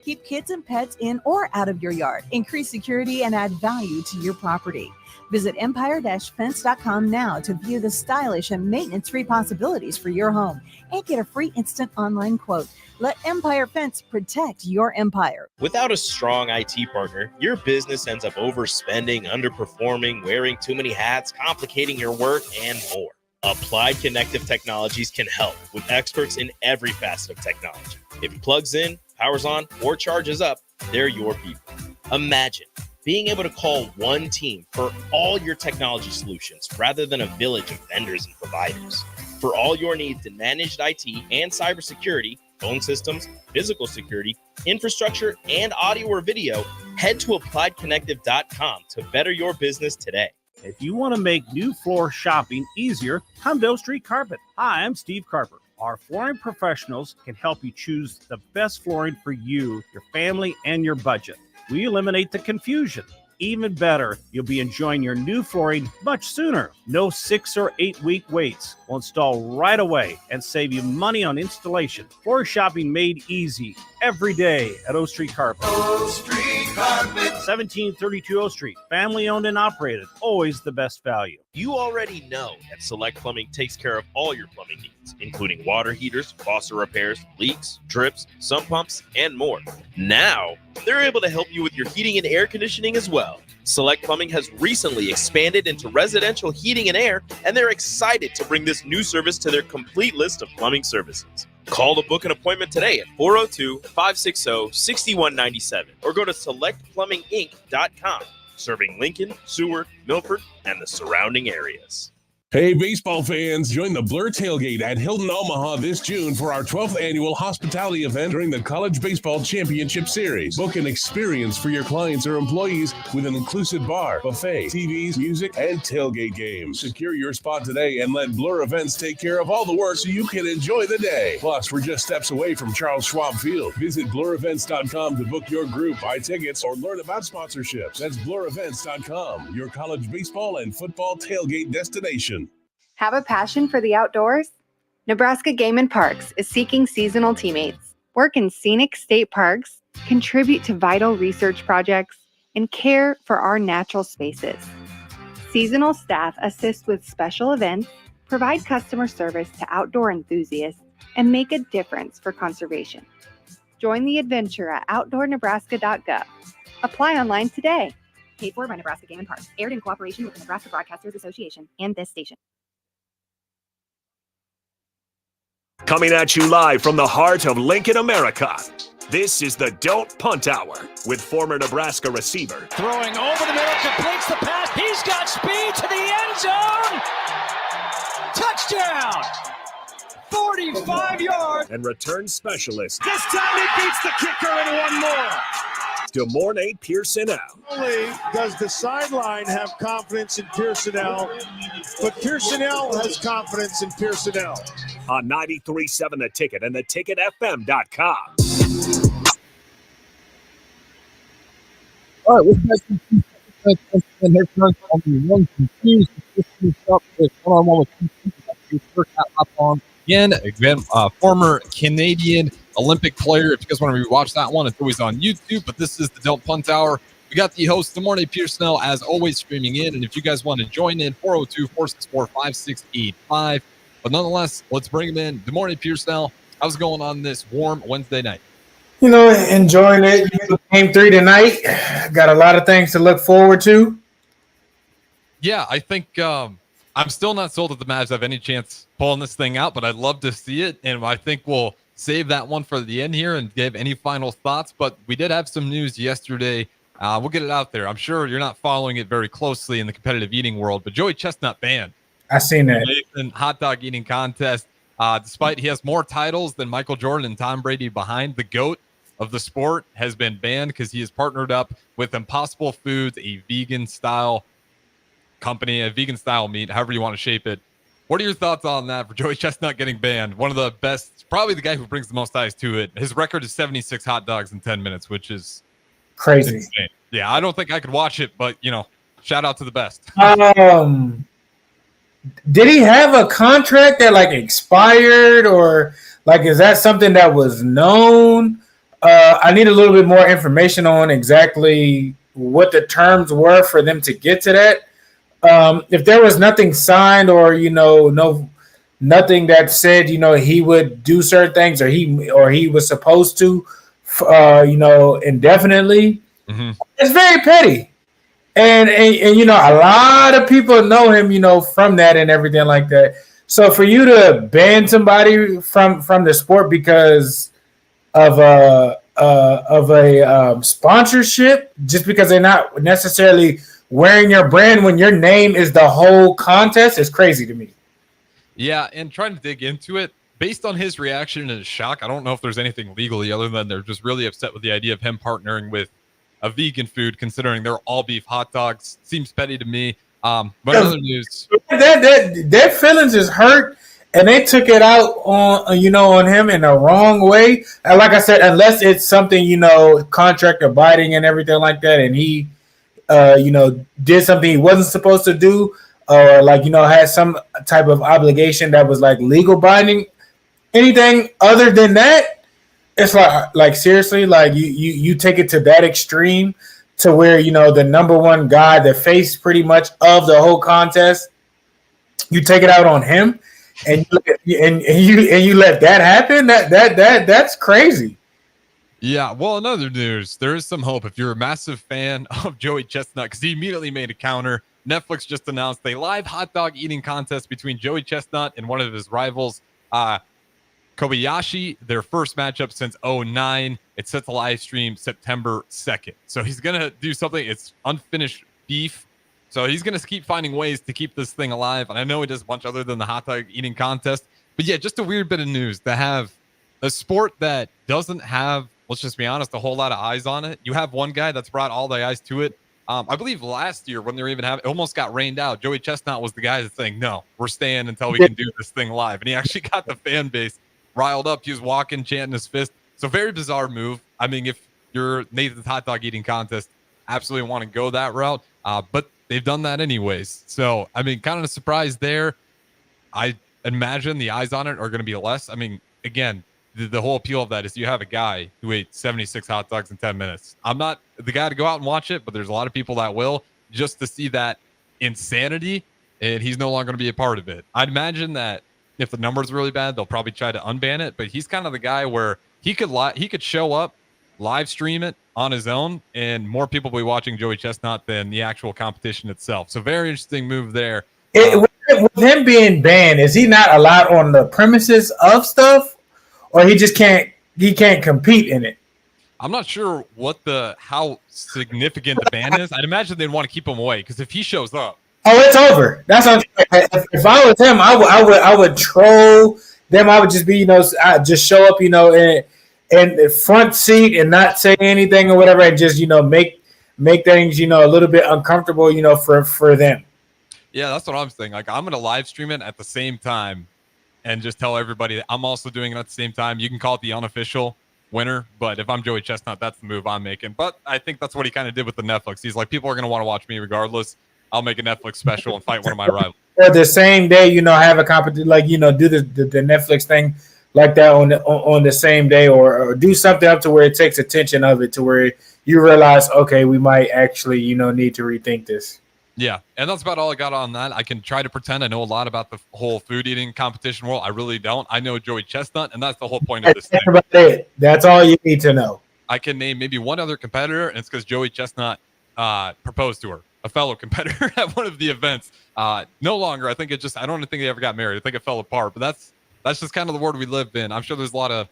Keep kids and pets in or out of your yard. Increase security and add value to your property. Visit empire-fence.com now to view the stylish and maintenance-free possibilities for your home and get a free instant online quote. Let Empire Fence protect your empire. Without a strong IT partner, your business ends up overspending, underperforming, wearing too many hats, complicating your work, and more. Applied Connective Technologies can help with experts in every facet of technology. If it plugs in, powers on, or charges up, they're your people. Imagine being able to call one team for all your technology solutions rather than a village of vendors and providers. For all your needs in managed IT and cybersecurity, phone systems, physical security, infrastructure, and audio or video, head to appliedconnective.com to better your business today. If you want to make new floor shopping easier, come to O Street Carpet. Hi, I'm Steve Carper. Our flooring professionals can help you choose the best flooring for you, your family, and your budget. We eliminate the confusion. Even better, you'll be enjoying your new flooring much sooner. No 6 or 8 week waits. We'll install right away and save you money on installation. Floor shopping made easy every day at O Street Carpet. O Street Carpet. 1732 O Street. Family owned and operated. Always the best value. You already know that Select Plumbing takes care of all your plumbing needs, including water heaters, faucet repairs, leaks, drips, sump pumps, and more. Now, they're able to help you with your heating and air conditioning as well. Select Plumbing has recently expanded into residential heating and air, and they're excited to bring this new service to their complete list of plumbing services. Call to book an appointment today at 402-560-6197 or go to selectplumbinginc.com, serving Lincoln, Seward, Milford, and the surrounding areas. Hey, baseball fans, join the Blur Tailgate at Hilton Omaha this June for our 12th annual hospitality event during the College Baseball Championship Series. Book an experience for your clients or employees with an inclusive bar, buffet, TVs, music, and tailgate games. Secure your spot today and let Blur Events take care of all the work so you can enjoy the day. Plus, we're just steps away from Charles Schwab Field. Visit blurevents.com to book your group, buy tickets, or learn about sponsorships. That's blurevents.com, your college baseball and football tailgate destination. Have a passion for the outdoors? Nebraska Game and Parks is seeking seasonal teammates. Work in scenic state parks, contribute to vital research projects, and care for our natural spaces. Seasonal staff assist with special events, provide customer service to outdoor enthusiasts, and make a difference for conservation. Join the adventure at outdoornebraska.gov. Apply online today. Paid for by Nebraska Game and Parks. Aired in cooperation with the Nebraska Broadcasters Association and this station. Coming at you live from the heart of Lincoln, America. This is the Don't Punt Hour with former Nebraska receiver. Throwing over the middle, completes the pass. He's got speed to the end zone. Touchdown. 45 yards. And return specialist. This time he beats the kicker and one more. Demorne Pierson-El. Not only does the sideline have confidence in Pierson-El, but Pierson-El has confidence in Pierson-El. On 93.7 The Ticket and theticketfm.com. All right, we're back and here comes on the one confused up with one-on-one with first hop on again, former Canadian Olympic player. If you guys want to rewatch that one, it's always on YouTube, but this is the Don't Punt Hour. We got the host, Demorne Pierson-El, as always, streaming in, and if you guys want to join in, 402-464-5685. But nonetheless, let's bring him in. Demorne Pierson-El, how's it going on this warm Wednesday night? You know, enjoying it. Game 3 tonight. Got a lot of things to look forward to. Yeah, I think I'm still not sold that the Mavs have any chance pulling this thing out, but I'd love to see it, and I think we'll save that one for the end here and give any final thoughts. But we did have some news yesterday. We'll get it out there. I'm sure you're not following it very closely in the competitive eating world, but Joey Chestnut banned. I seen that. Hot dog eating contest. Despite he has more titles than Michael Jordan and Tom Brady behind, the GOAT of the sport has been banned because he has partnered up with Impossible Foods, a vegan style company, a vegan style meat, however you want to shape it. What are your thoughts on that for Joey Chestnut getting banned? One of the best, probably the guy who brings the most eyes to it. His record is 76 hot dogs in 10 minutes, which is crazy. Insane. Yeah, I don't think I could watch it, but, you know, shout out to the best. Did he have a contract that, like, expired, or, like, is that something that was known? I need a little bit more information on exactly what the terms were for them to get to that. If there was nothing signed or nothing that said he would do certain things or he was supposed to indefinitely, it's very petty. And a lot of people know him from that and everything like that. So for you to ban somebody from the sport because of a sponsorship, just because they're not necessarily wearing your brand when your name is the whole contest, is crazy to me. Yeah, and trying to dig into it, based on his reaction and his shock, I don't know if there's anything legally other than they're just really upset with the idea of him partnering with a vegan food, considering they're all beef hot dogs. Seems petty to me. But other news, their feelings is hurt, and they took it out on him in the wrong way. And like I said, unless it's something contract abiding and everything like that, and he did something he wasn't supposed to do, or had some type of obligation that was legal binding. Anything other than that, it's like seriously, you take it to that extreme to where the number one guy, the face pretty much of the whole contest, you take it out on him, and you let that happen. That's crazy. Yeah, well, in other news, there is some hope if you're a massive fan of Joey Chestnut, because he immediately made a counter. Netflix just announced a live hot dog eating contest between Joey Chestnut and one of his rivals, Kobayashi, their first matchup since 2009. It's set to live stream September 2nd. So he's going to do something. It's unfinished beef. So he's going to keep finding ways to keep this thing alive. And I know he does much other than the hot dog eating contest. But yeah, just a weird bit of news to have a sport that doesn't have, let's just be honest, a whole lot of eyes on it. You have one guy that's brought all the eyes to it. I believe last year when they were even having, it almost got rained out. Joey Chestnut was the guy that's saying, no, we're staying until we can do this thing live. And he actually got the fan base riled up. He was walking, chanting his fist. So very bizarre move. I mean, if you're Nathan's hot dog eating contest, absolutely want to go that route. But they've done that anyways. So, I mean, kind of a surprise there. I imagine the eyes on it are going to be less. I mean, again, the whole appeal of that is you have a guy who ate 76 hot dogs in 10 minutes. I'm not the guy to go out and watch it, but there's a lot of people that will, just to see that insanity, and he's no longer going to be a part of it. I'd imagine that if the numbers are really bad, they'll probably try to unban it, but he's kind of the guy where he could show up, live stream it on his own, and more people will be watching Joey Chestnut than the actual competition itself. So very interesting move there. With him being banned, is he not allowed on the premises of stuff? Or he just can't compete in it? I'm not sure how significant the ban is. I'd imagine they'd want to keep him away, because if he shows up, it's over. That's what I'm saying. If I was him, I would troll them. I would just be I just show up in the front seat and not say anything or whatever, and just make things a little bit uncomfortable for them. Yeah, that's what I'm saying. Like, I'm gonna live stream it at the same time and just tell everybody that I'm also doing it at the same time. You can call it the unofficial winner, but if I'm Joey Chestnut, that's the move I'm making. But I think that's what he kind of did with the Netflix. He's like, people are going to want to watch me regardless. I'll make a Netflix special and fight one of my rivals. Or the same day, have a competition, do the Netflix thing like that on the same day, or do something up to where it takes attention of it to where you realize, okay, we might actually, need to rethink this. Yeah, and that's about all I got on that. I can try to pretend I know a lot about the whole food eating competition world. I really don't. I know Joey Chestnut, and that's the whole point of this thing. That's all you need to know. I can name maybe one other competitor, and it's because Joey Chestnut proposed to her, a fellow competitor at one of the events. No longer. I think I don't think they ever got married. I think it fell apart, but that's just kind of the world we live in. I'm sure there's a lot of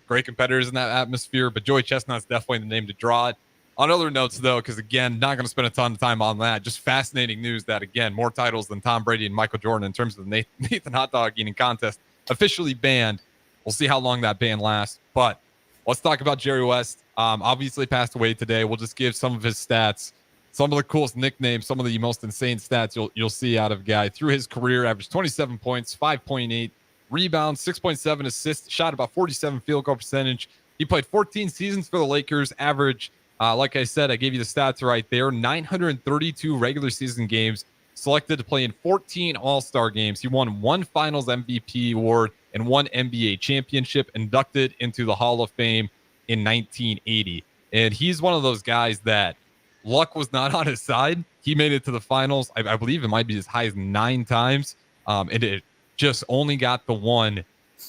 great competitors in that atmosphere, but Joey Chestnut's definitely the name to draw it. On other notes, though, because, again, not going to spend a ton of time on that, just fascinating news that, again, more titles than Tom Brady and Michael Jordan in terms of the Nathan hot dog eating contest officially banned. We'll see how long that ban lasts. But let's talk about Jerry West. Obviously passed away today. We'll just give some of his stats, some of the coolest nicknames, some of the most insane stats you'll see out of a guy. Through his career, averaged 27 points, 5.8 rebounds, 6.7 assists, shot about 47 field goal percentage. He played 14 seasons for the Lakers, average like I said, I gave you the stats right there. 932 regular season games, selected to play in 14 All-Star games. He won 1 Finals MVP award and 1 NBA championship, inducted into the Hall of Fame in 1980. And he's one of those guys that luck was not on his side. He made it to the finals. I believe it might be as high as 9 times. And it just only got the one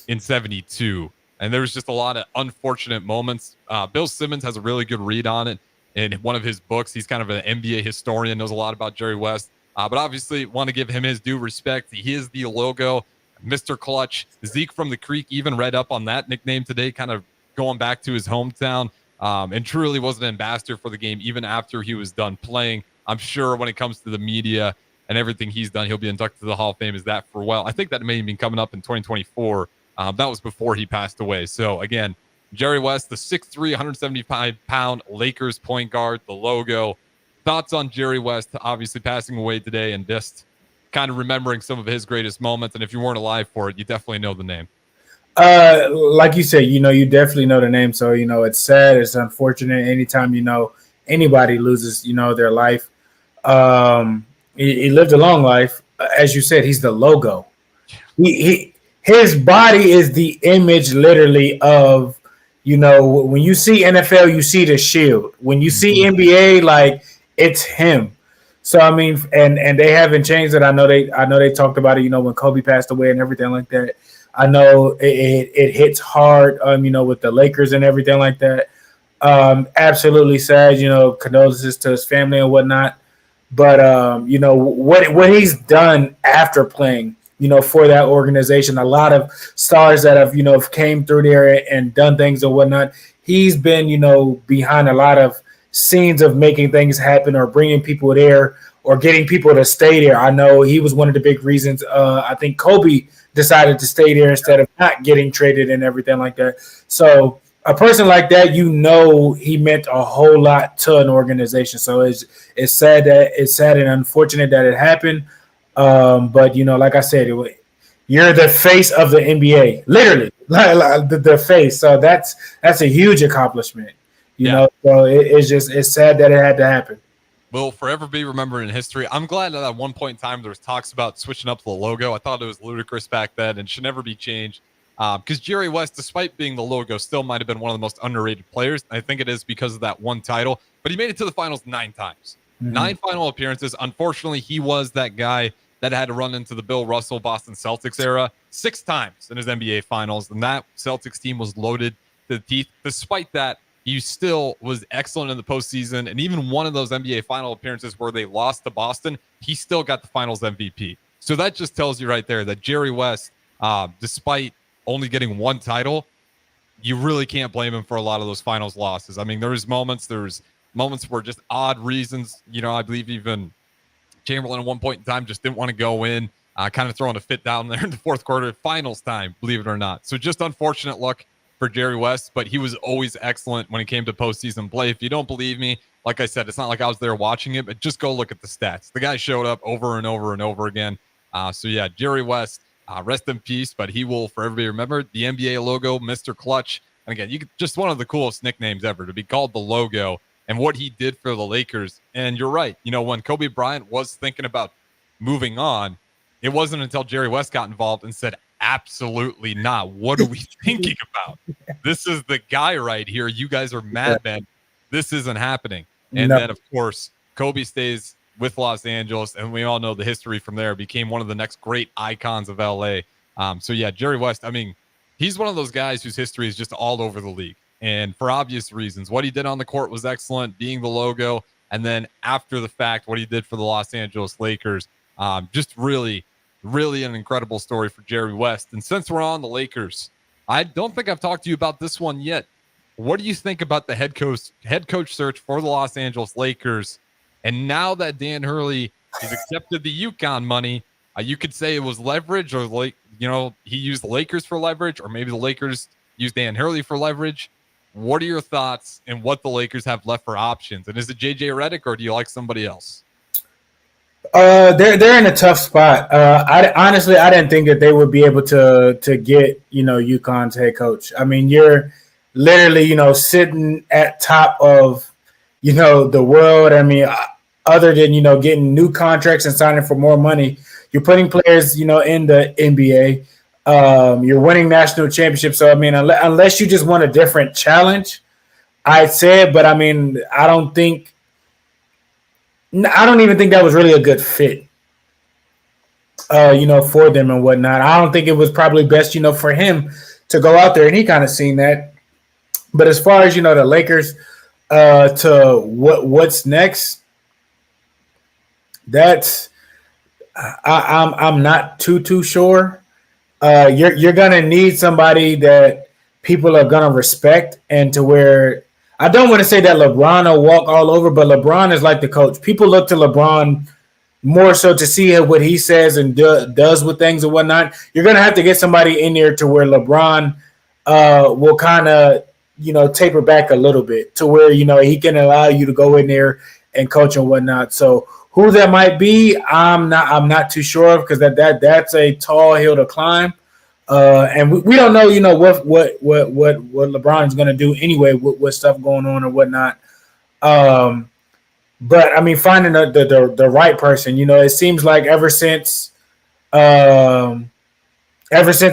in 72. And there was just a lot of unfortunate moments. Bill Simmons has a really good read on it in one of his books. He's kind of an NBA historian, knows a lot about Jerry West. But obviously want to give him his due respect. He is the logo, Mr. Clutch. Zeke from the Creek even read up on that nickname today, kind of going back to his hometown. And truly was an ambassador for the game even after he was done playing. I'm sure when it comes to the media and everything he's done, he'll be inducted to the Hall of Fame as that for well. I think that may have been coming up in 2024. That was before he passed away. So, again, Jerry West, the 6'3", 175-pound Lakers point guard, the logo. Thoughts on Jerry West obviously passing away today and just kind of remembering some of his greatest moments. And if you weren't alive for it, you definitely know the name. Like you said, you definitely know the name. So, it's sad. It's unfortunate. Anytime, anybody loses, their life. He lived a long life. As you said, he's the logo. His body is the image literally of, when you see NFL, you see the shield. When you see NBA, like it's him. So, I mean, and they haven't changed it. I know they talked about it, when Kobe passed away and everything like that. I know it hits hard, with the Lakers and everything like that. Absolutely sad, condolences to his family and whatnot. But, what he's done after playing, for that organization, a lot of stars that have, came through there and done things and whatnot. He's been, behind a lot of scenes of making things happen or bringing people there or getting people to stay there. I know he was one of the big reasons. I think Kobe decided to stay there instead of not getting traded and everything like that. So a person like that, he meant a whole lot to an organization. So it's sad and unfortunate that it happened. But like I said, you're the face of the NBA, literally, like the face. So that's a huge accomplishment, know. So it's sad that it had to happen. Will forever be remembered in history. I'm glad that at one point in time there was talks about switching up the logo. I thought it was ludicrous back then and should never be changed. Because Jerry West, despite being the logo, still might have been one of the most underrated players. I think it is because of that one title. But he made it to the finals 9 times. 9 final appearances. Unfortunately, he was that guy that had to run into the Bill Russell Boston Celtics era 6 times in his NBA finals. And that Celtics team was loaded to the teeth. Despite that, he still was excellent in the postseason. And even one of those NBA final appearances where they lost to Boston, he still got the finals MVP. So that just tells you right there that Jerry West, despite only getting 1 title, you really can't blame him for a lot of those finals losses. I mean, there's moments where just odd reasons, I believe even Chamberlain at one point in time just didn't want to go in, kind of throwing a fit down there in the fourth quarter, finals time, believe it or not. So just unfortunate luck for Jerry West, but he was always excellent when it came to postseason play. If you don't believe me, like I said, it's not like I was there watching it, but just go look at the stats. The guy showed up over and over and over again. So yeah, Jerry West, rest in peace, but he will forever be remembered. The NBA logo, Mr. Clutch. And again, just one of the coolest nicknames ever to be called the logo and what he did for the Lakers. And you're right. When Kobe Bryant was thinking about moving on, it wasn't until Jerry West got involved and said, absolutely not. What are we thinking about? This is the guy right here. You guys are madmen. This isn't happening. And then, of course, Kobe stays with Los Angeles, and we all know the history from there. Became one of the next great icons of LA. So, yeah, Jerry West, I mean, he's one of those guys whose history is just all over the league. And for obvious reasons, what he did on the court was excellent, being the logo. And then after the fact, what he did for the Los Angeles Lakers, just really an incredible story for Jerry West. And since we're on the Lakers, I don't think I've talked to you about this one yet. What do you think about the head coach search for the Los Angeles Lakers? And now that Dan Hurley has accepted the UConn money, you could say it was leverage, or he used the Lakers for leverage, or maybe the Lakers used Dan Hurley for leverage. What are your thoughts and what the Lakers have left for options? And is it JJ Redick, or do you like somebody else? They're in a tough spot. I didn't think that they would be able to get UConn's head coach. I mean, you're literally sitting at top of the world. I mean, other than getting new contracts and signing for more money, you're putting players in the NBA. You're winning national championships. So I mean, unless you just want a different challenge, I'd say it, but I mean, I don't even think that was really a good fit, for them and whatnot. I don't think it was probably best, for him to go out there, and he kind of seen that. But as far as, the Lakers, to what's next, that's I'm not too sure. You're gonna need somebody that people are gonna respect, and to where I don't want to say that LeBron will walk all over, but LeBron is like the coach. People look to LeBron more so to see what he says and does with things and whatnot. You're gonna have to get somebody in there to where LeBron will kind of taper back a little bit to where he can allow you to go in there and coach and whatnot. So who that might be, I'm not too sure of, because that's a tall hill to climb, and we don't know what LeBron's going to do anyway with stuff going on or whatnot. But I mean, finding the right person, it seems like ever since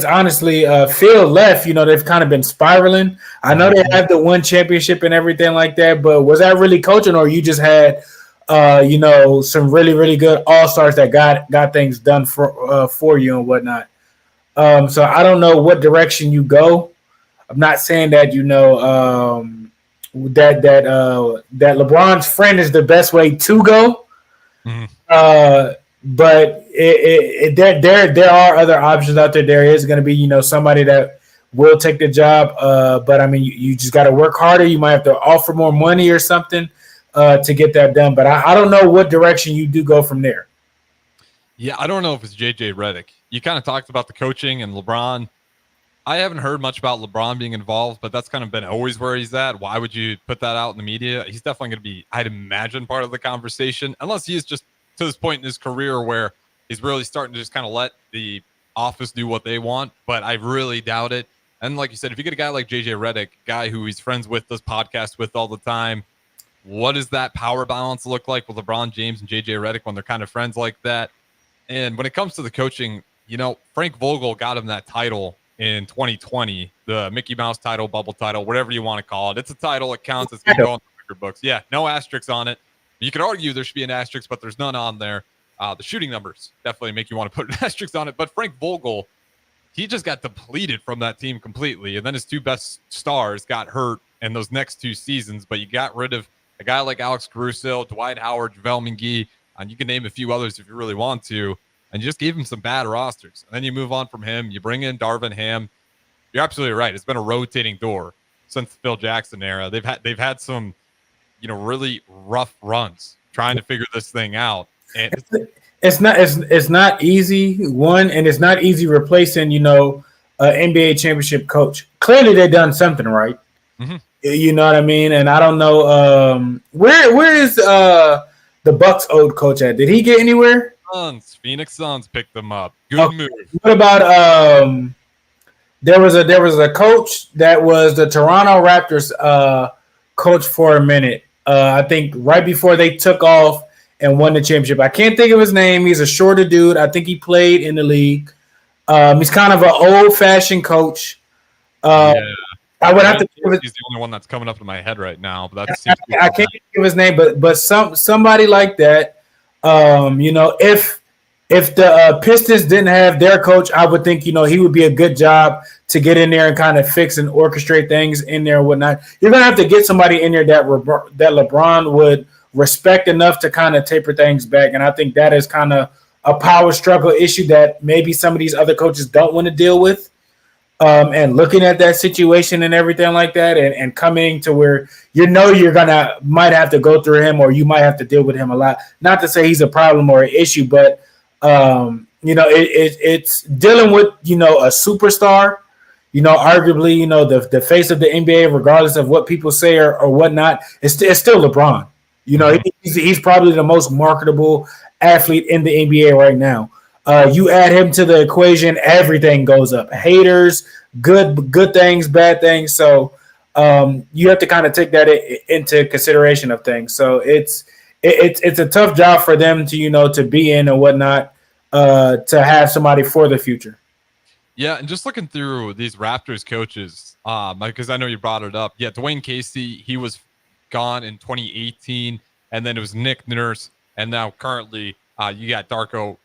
honestly Phil left, they've kind of been spiraling. I know they have the one championship and everything like that, but was that really coaching, or you just had some really, really good all-stars that got things done for you and whatnot? So I don't know what direction you go. I'm not saying that that LeBron's friend is the best way to go. Mm-hmm. But there are other options out there. There is going to be somebody that will take the job. But I mean, you just got to work harder. You might have to offer more money or something to get that done. But I don't know what direction you do go from there. Yeah, I don't know if it's JJ Redick. You kind of talked about the coaching and LeBron. I haven't heard much about LeBron being involved, but that's kind of been always where he's at. Why would you put that out in the media? He's definitely going to be, I'd imagine, part of the conversation, unless he is just to this point in his career where he's really starting to just kind of let the office do what they want. But I really doubt it. And like you said, if you get a guy like JJ Redick, guy who he's friends with, does podcasts with all the time, what does that power balance look like with LeBron James and JJ Redick when they're kind of friends like that? And when it comes to the coaching, Frank Vogel got him that title in 2020, the Mickey Mouse title, bubble title, whatever you want to call it. It's a title. It counts. It's going to go on the record books. Yeah, no asterisks on it. You could argue there should be an asterisk, but there's none on there. The shooting numbers definitely make you want to put an asterisk on it. But Frank Vogel, he just got depleted from that team completely. And then his two best stars got hurt in those next two seasons. But you got rid of a guy like Alex Caruso, Dwight Howard, JaVale McGee, and you can name a few others if you really want to. And you just gave him some bad rosters. And then you move on from him. You bring in Darvin Ham. You're absolutely right. It's been a rotating door since the Phil Jackson era. They've had some, really rough runs trying to figure this thing out. And it's not easy, one, and it's not easy replacing, an NBA championship coach. Clearly they've done something right. Mm-hmm. You know what I mean? And I don't know where is the Bucks old coach at? Did he get anywhere? Phoenix Suns picked them up. Good move. What about there was a coach that was the Toronto Raptors coach for a minute. I think right before they took off and won the championship. I can't think of his name. He's a shorter dude. I think he played in the league. He's kind of an old-fashioned coach. Yeah. I would have to. He's the only one that's coming up to my head right now. But I can't think of his name, but somebody like that. If the Pistons didn't have their coach, I would think he would be a good job to get in there and kind of fix and orchestrate things in there and whatnot. You're gonna have to get somebody in there that LeBron would respect enough to kind of taper things back, and I think that is kind of a power struggle issue that maybe some of these other coaches don't want to deal with. And looking at that situation and everything like that, and coming to where you're might have to go through him, or you might have to deal with him a lot. Not to say he's a problem or an issue, but it's dealing with a superstar. Arguably, the face of the NBA, regardless of what people say or whatnot, it's still LeBron. He's probably the most marketable athlete in the NBA right now. You add him to the equation, everything goes up. Haters, good things, bad things. So you have to kind of take that into consideration of things. So it's a tough job for them to to be in and whatnot, to have somebody for the future. Yeah, and just looking through these Raptors coaches, because I know you brought it up. Yeah, Dwayne Casey, he was gone in 2018, and then it was Nick Nurse, and now currently you got Darko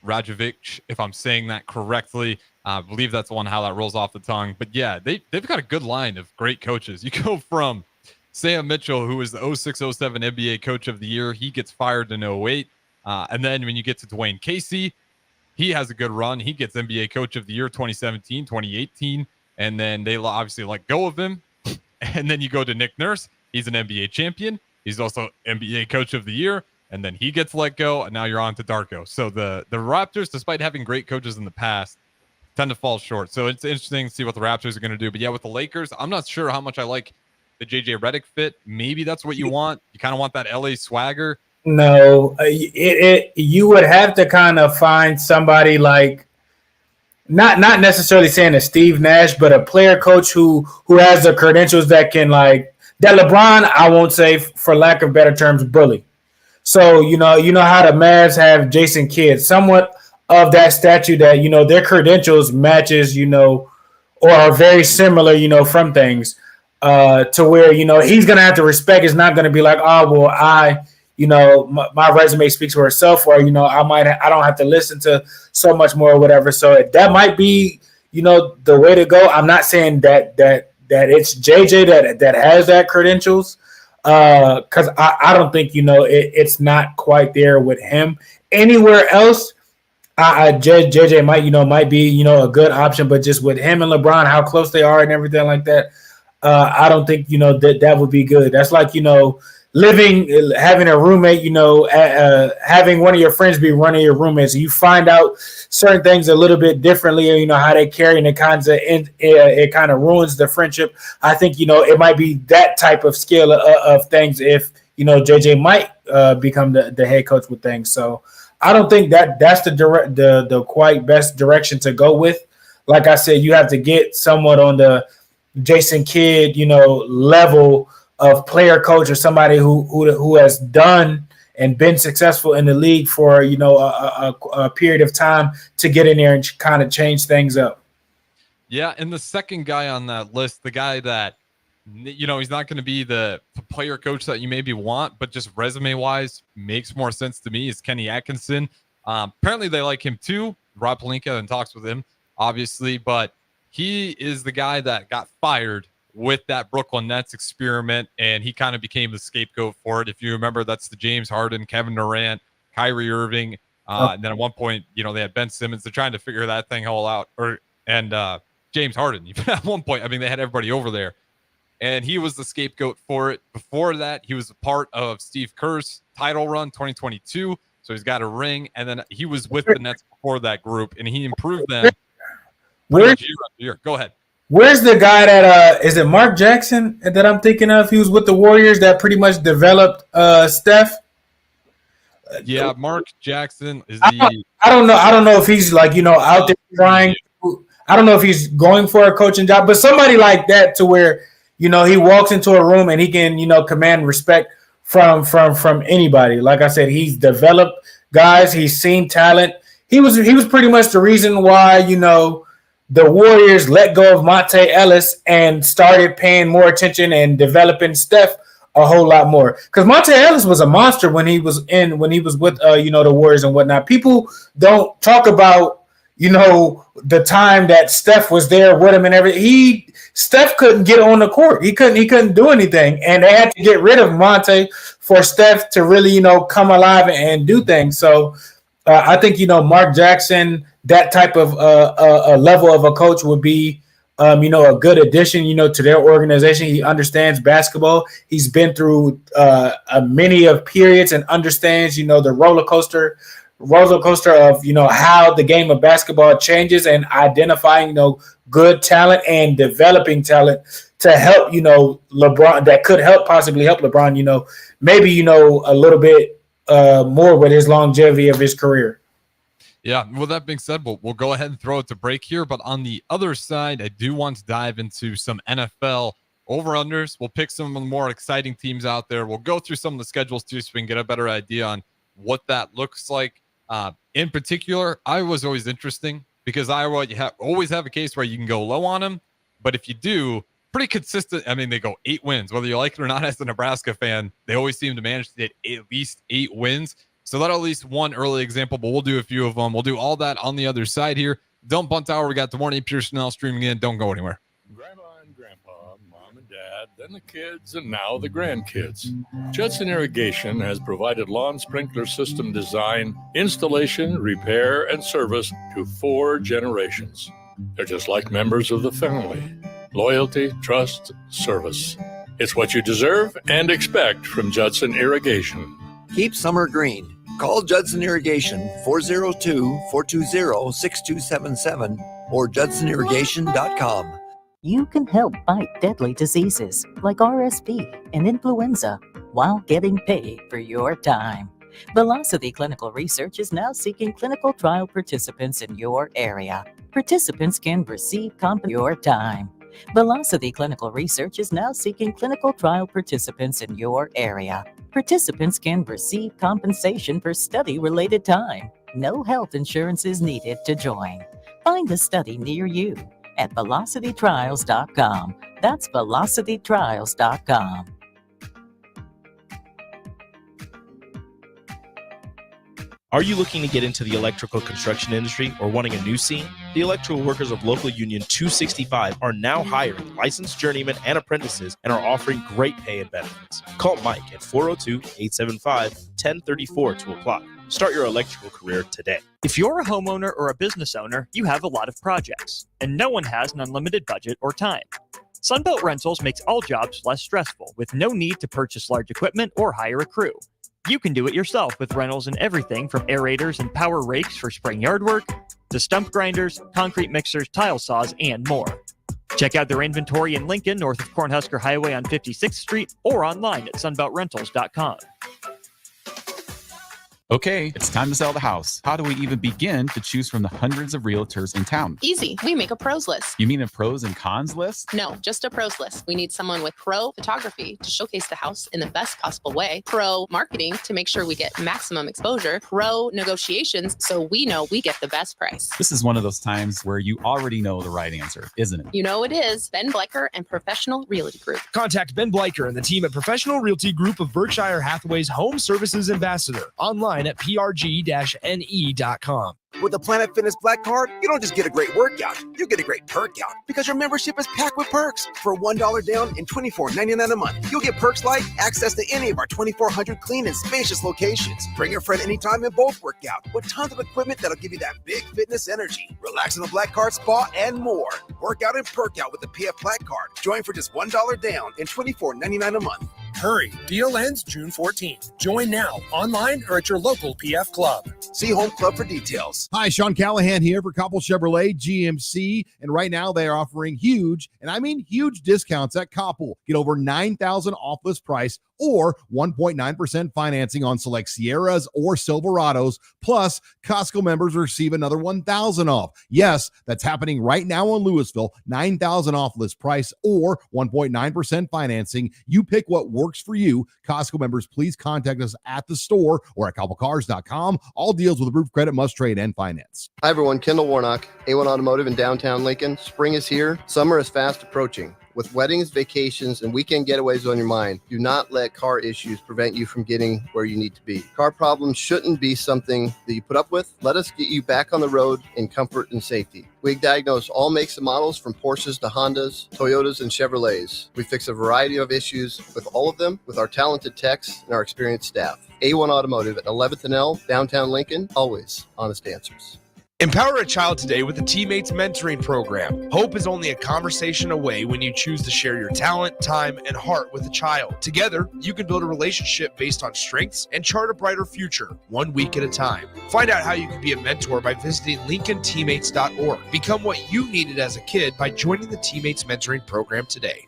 Rajovic, if I'm saying that correctly. I believe that's the one how that rolls off the tongue. But yeah, they've got a good line of great coaches. You go from Sam Mitchell, who was the 06-07 NBA Coach of the Year. He gets fired in 08. And then when you get to Dwayne Casey, he has a good run. He gets NBA Coach of the Year 2017, 2018. And then they obviously let go of him. And then you go to Nick Nurse. He's an NBA champion. He's also NBA Coach of the Year. And then he gets let go. And now you're on to Darko. So the Raptors, despite having great coaches in the past, tend to fall short. So it's interesting to see what the Raptors are going to do. But yeah, with the Lakers, I'm not sure how much I like the JJ Redick fit. Maybe that's what you want. You kind of want that LA swagger. No, you would have to kind of find somebody like not necessarily saying a Steve Nash, but a player coach who has the credentials that can like that LeBron, I won't say for lack of better terms, bully. So you know how the Mavs have Jason Kidd, somewhat of that statue that their credentials matches or are very similar from things to where he's gonna have to respect. It's not gonna be like, oh well, my resume speaks for itself, or I don't have to listen to so much more or whatever. So that might be the way to go. I'm not saying that it's JJ that has that credentials, because I don't think it's not quite there with him. Anywhere else, JJ might be a good option, but just with him and LeBron, how close they are and everything like that, I don't think that would be good. That's like having a roommate, having one of your friends be one of your roommates. You find out certain things a little bit differently, how they carry, and it kind of ruins the friendship. I think it might be that type of scale of things if JJ might become the head coach with things. So I don't think that's the quite best direction to go with. Like I said, you have to get somewhat on the Jason Kidd level of player coach, or somebody who has done and been successful in the league for a period of time to get in there and kind of change things up. Yeah, and the second guy on that list, the guy that he's not going to be the player coach that you maybe want, but just resume wise makes more sense to me, is Kenny Atkinson. Apparently they like him too. Rob Pelinka and talks with him, obviously, but he is the guy that got fired with that Brooklyn Nets experiment, and he kind of became the scapegoat for it. If you remember, that's the James Harden, Kevin Durant, Kyrie Irving, and then at one point, they had Ben Simmons. They're trying to figure that thing all out, and James Harden. Even at one point, they had everybody over there, and he was the scapegoat for it. Before that, he was a part of Steve Kerr's title run, 2022. So he's got a ring, and then he was with the Nets before that group, and he improved them. Year. Go ahead. Where's the guy that is it Mark Jackson that I'm thinking of? He was with the Warriors that pretty much developed Steph. Yeah, Mark Jackson is I don't know if he's like out there trying. I don't know if he's going for a coaching job, but somebody like that to where he walks into a room and he can command respect from anybody. Like I said, he's developed guys. He's seen talent. He was pretty much the reason why the Warriors let go of Monte Ellis and started paying more attention and developing Steph a whole lot more. Because Monte Ellis was a monster when he was with the Warriors and whatnot. People don't talk about the time that Steph was there with him and everything. Steph couldn't get on the court. He couldn't do anything, and they had to get rid of Monte for Steph to really come alive and do things. So I think Mark Jackson, that type of a level of a coach would be a good addition to their organization. He understands basketball. He's been through many of periods and understands the roller coaster of how the game of basketball changes, and identifying good talent and developing talent to help LeBron, that could possibly help LeBron maybe a little bit more with his longevity of his career. Yeah, well, that being said, we'll go ahead and throw it to break here. But on the other side, I do want to dive into some NFL over-unders. We'll pick some of the more exciting teams out there. We'll go through some of the schedules too, so we can get a better idea on what that looks like. In particular, I was always interesting because Iowa, you always have a case where you can go low on them. But if you do, pretty consistent. I mean, they go 8 wins. Whether you like it or not as a Nebraska fan, they always seem to manage to get at least 8 wins. So that's at least one early example, but we'll do a few of them. We'll do all that on the other side here. Don't Punt Hour. We got the morning Pierson-El streaming in. Don't go anywhere. Grandma and Grandpa, Mom and Dad, then the kids, and now the grandkids. Judson Irrigation has provided lawn sprinkler system design, installation, repair, and service to 4 generations. They're just like members of the family. Loyalty, trust, service. It's what you deserve and expect from Judson Irrigation. Keep summer green. Call Judson Irrigation 402-420-6277 or judsonirrigation.com. You can help fight deadly diseases like RSV and influenza while getting paid for your time. Velocity Clinical Research is now seeking clinical trial participants in your area. Participants can receive your time. Velocity Clinical Research is now seeking clinical trial participants in your area. Participants can receive compensation for study-related time. No health insurance is needed to join. Find a study near you at velocitytrials.com. That's velocitytrials.com. Are you looking to get into the electrical construction industry or wanting a new scene? The electrical workers of Local Union 265 are now hiring licensed journeymen and apprentices and are offering great pay and benefits. Call Mike at 402-875-1034 to apply. Start your electrical career today. If you're a homeowner or a business owner, you have a lot of projects, and no one has an unlimited budget or time. Sunbelt Rentals makes all jobs less stressful with no need to purchase large equipment or hire a crew. You can do it yourself with rentals and everything from aerators and power rakes for spring yard work to stump grinders, concrete mixers, tile saws, and more. Check out their inventory in Lincoln, north of Cornhusker Highway on 56th Street, or online at sunbeltrentals.com. Okay, it's time to sell the house. How do we even begin to choose from the hundreds of realtors in town? Easy. We make a pros list. You mean a pros and cons list? No, just a pros list. We need someone with pro photography to showcase the house in the best possible way, pro marketing to make sure we get maximum exposure, pro negotiations so we know we get the best price. This is one of those times where you already know the right answer, isn't it? You know it is. Ben Bleicher and Professional Realty Group. Contact Ben Bleicher and the team at Professional Realty Group of Berkshire Hathaway's Home Services Ambassador. Online at prg-ne.com. With the Planet Fitness Black Card, you don't just get a great workout, you get a great perk out because your membership is packed with perks. For $1 down and $24.99 a month, you'll get perks like access to any of our 2,400 clean and spacious locations. Bring your friend anytime and both work out with tons of equipment that'll give you that big fitness energy. Relax in the Black Card spa and more. Work out and perk out with the PF Black Card. Join for just $1 down and $24.99 a month. Hurry, deal ends June 14th. Join now, online or at your local PF Club. See Home Club for details. Hi, Sean Callahan here for Koppel Chevrolet GMC, and right now they are offering huge, and I mean huge discounts at Koppel. Get over $9,000 off list price or 1.9% financing on select Sierras or Silverados, plus Costco members receive another $1,000 off. Yes, that's happening right now in Louisville, $9,000 off list price or 1.9% financing. You pick what works for you. Costco members, please contact us at the store or at koppelcars.com. All deals with approved credit must trade and finance. Hi everyone, Kendall Warnock, A1 Automotive in downtown Lincoln. Spring is here. Summer is fast approaching. With weddings, vacations, and weekend getaways on your mind, do not let car issues prevent you from getting where you need to be. Car problems shouldn't be something that you put up with. Let us get you back on the road in comfort and safety. We diagnose all makes and models from Porsches to Hondas, Toyotas, and Chevrolets. We fix a variety of issues with all of them with our talented techs and our experienced staff. A1 Automotive at 11th and L, downtown Lincoln, always honest answers. Empower a child today with the Teammates Mentoring Program. Hope is only a conversation away when you choose to share your talent, time, and heart with a child. Together, you can build a relationship based on strengths and chart a brighter future, 1 week at a time. Find out how you can be a mentor by visiting LincolnTeammates.org. Become what you needed as a kid by joining the Teammates Mentoring Program today.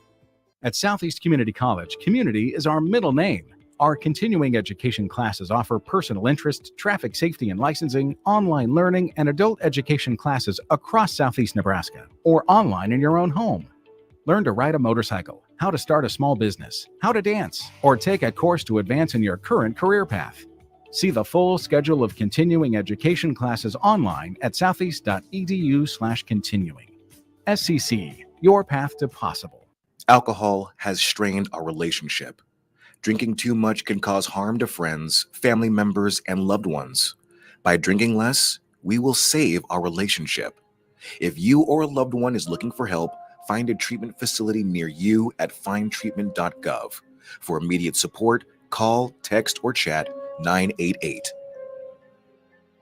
At Southeast Community College, community is our middle name. Our continuing education classes offer personal interest, traffic safety and licensing, online learning, and adult education classes across Southeast Nebraska, or online in your own home. Learn to ride a motorcycle, how to start a small business, how to dance, or take a course to advance in your current career path. See the full schedule of continuing education classes online at southeast.edu/continuing. SCC, your path to possible. Alcohol has strained our relationship. Drinking too much can cause harm to friends, family members, and loved ones. By drinking less, we will save our relationship. If you or a loved one is looking for help, find a treatment facility near you at findtreatment.gov. For immediate support, call, text, or chat 988.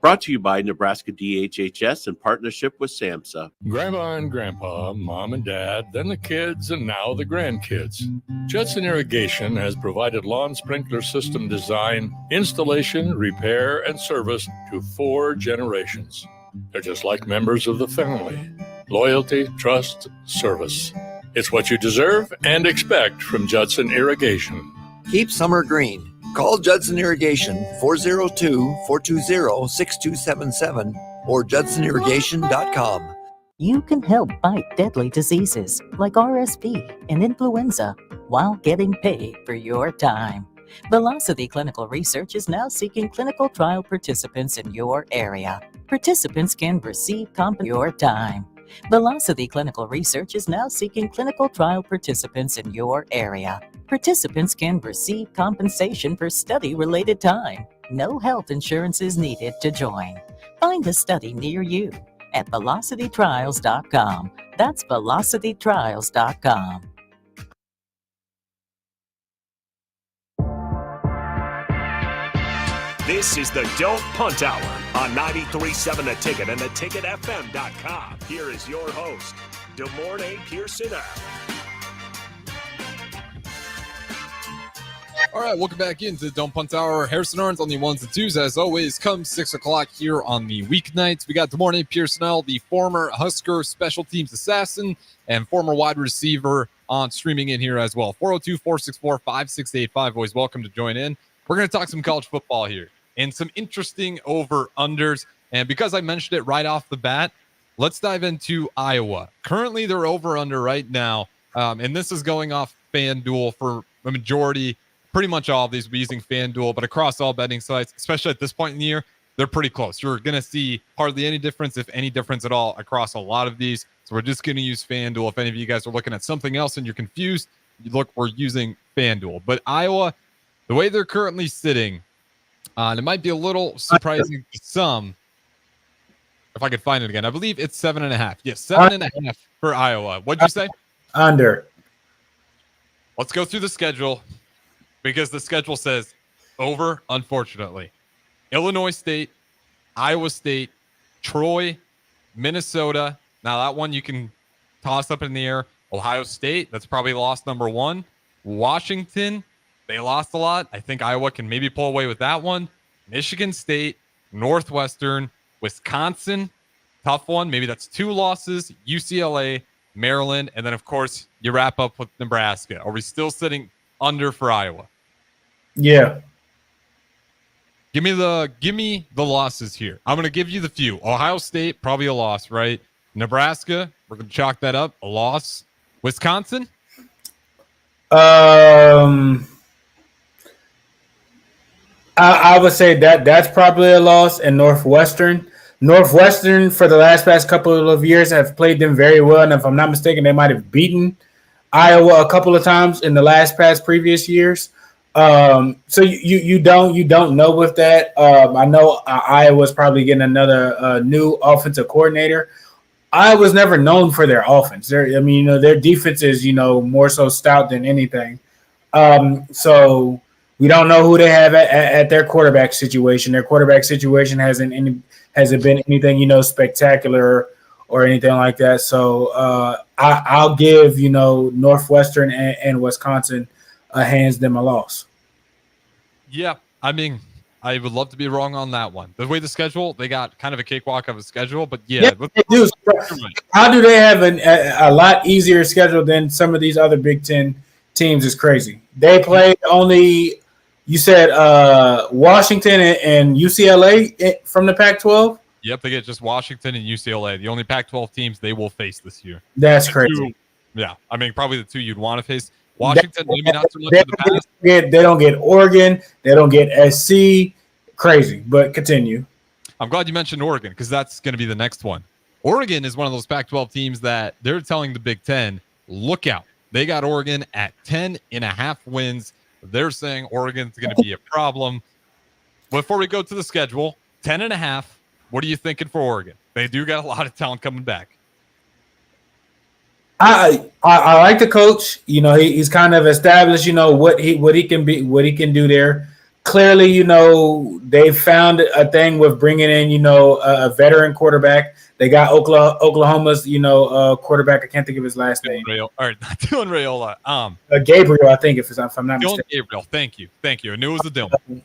Brought to you by Nebraska DHHS in partnership with SAMHSA. Grandma and Grandpa, Mom and Dad, then the kids, and now the grandkids. Judson Irrigation has provided lawn sprinkler system design, installation, repair, and service to 4 generations. They're just like members of the family. Loyalty, trust, service. It's what you deserve and expect from Judson Irrigation. Keep summer green. Call Judson Irrigation 402-420-6277 or judsonirrigation.com. You can help fight deadly diseases like RSV and influenza while getting paid for your time. Velocity Clinical Research is now seeking clinical trial participants in your area. Participants can receive your time. Velocity Clinical Research is now seeking clinical trial participants in your area. Participants can receive compensation for study-related time. No health insurance is needed to join. Find a study near you at velocitytrials.com. That's velocitytrials.com. This is the Don't Punt Hour on 93.7 The Ticket and theticketfm.com. Here is your host, DeMornay Pierson-El. All right, welcome back into the Don't Punt Hour. Harrison Arns on the ones and twos, as always, come 6 o'clock here on the weeknights. We got DeMornay Pierson-El, the former Husker special teams assassin and former wide receiver, on streaming in here as well. 402-464-5685. Always welcome to join in. We're going to talk some college football here and some interesting over-unders. And because I mentioned it right off the bat, let's dive into Iowa. Currently, they're over-under right now. And this is going off FanDuel for the majority. Pretty much all of these will be using FanDuel, but across all betting sites, especially at this point in the year, they're pretty close. You're going to see hardly any difference, if any difference at all, across a lot of these. So we're just going to use FanDuel. If any of you guys are looking at something else and you're confused, we're using FanDuel. But Iowa, the way they're currently sitting, and it might be a little surprising to some, if I could find it again. I believe it's 7.5. Yes, 7.5 for Iowa. What'd you say? Under. Let's go through the schedule, because the schedule says over, unfortunately. Illinois State, Iowa State, Troy, Minnesota. Now that one you can toss up in the air. Ohio State, that's probably loss number 1. Washington, they lost a lot. I think Iowa can maybe pull away with that one. Michigan State, Northwestern, Wisconsin, tough one. Maybe that's 2 losses. UCLA, Maryland, and then, of course, you wrap up with Nebraska. Are we still sitting under for Iowa? Yeah. Give me the losses here. I'm going to give you the few. Ohio State, probably a loss, right? Nebraska, we're going to chalk that up, a loss. Wisconsin? I would say that's probably a loss. And Northwestern for the past couple of years have played them very well, and if I'm not mistaken, they might have beaten Iowa a couple of times in the previous years. So you don't know with that. I know Iowa's probably getting another new offensive coordinator. Iowa's never known for their offense. Their defense is more so stout than anything. So we don't know who they have at their quarterback situation. Their quarterback situation hasn't been anything spectacular or anything like that. So I'll give Northwestern and Wisconsin hands them a loss. Yeah, I mean, I would love to be wrong on that one. The way the schedule, they got kind of a cakewalk of a schedule, but yeah they do. How do they have a lot easier schedule than some of these other Big Ten teams? Is crazy. They played only, you said, Washington and UCLA from the Pac-12. Yep, they get just Washington and UCLA, the only Pac-12 teams they will face this year. That's crazy. Yeah, I mean, probably the 2 you'd want to face. Washington, maybe not so much in the past. They don't get Oregon. They don't get SC. crazy. But continue. I'm glad you mentioned Oregon because that's going to be the next one. Oregon is one of those Pac-12 teams that they're telling the Big Ten, look out. They got Oregon at 10.5 wins. They're saying Oregon's going to be a problem. Before we go to the schedule, 10.5. What are you thinking for Oregon? They do got a lot of talent coming back. I like the coach. You know, he's kind of established, you know, what he can do there. Clearly, you know, they found a thing with bringing in, you know, a veteran quarterback. They got Oklahoma's, you know, quarterback. I can't think of his last name. Not Dylan Raiola. Gabriel, I think, if I'm not Dylan mistaken. Gabriel. Thank you. I knew it was a Dylan.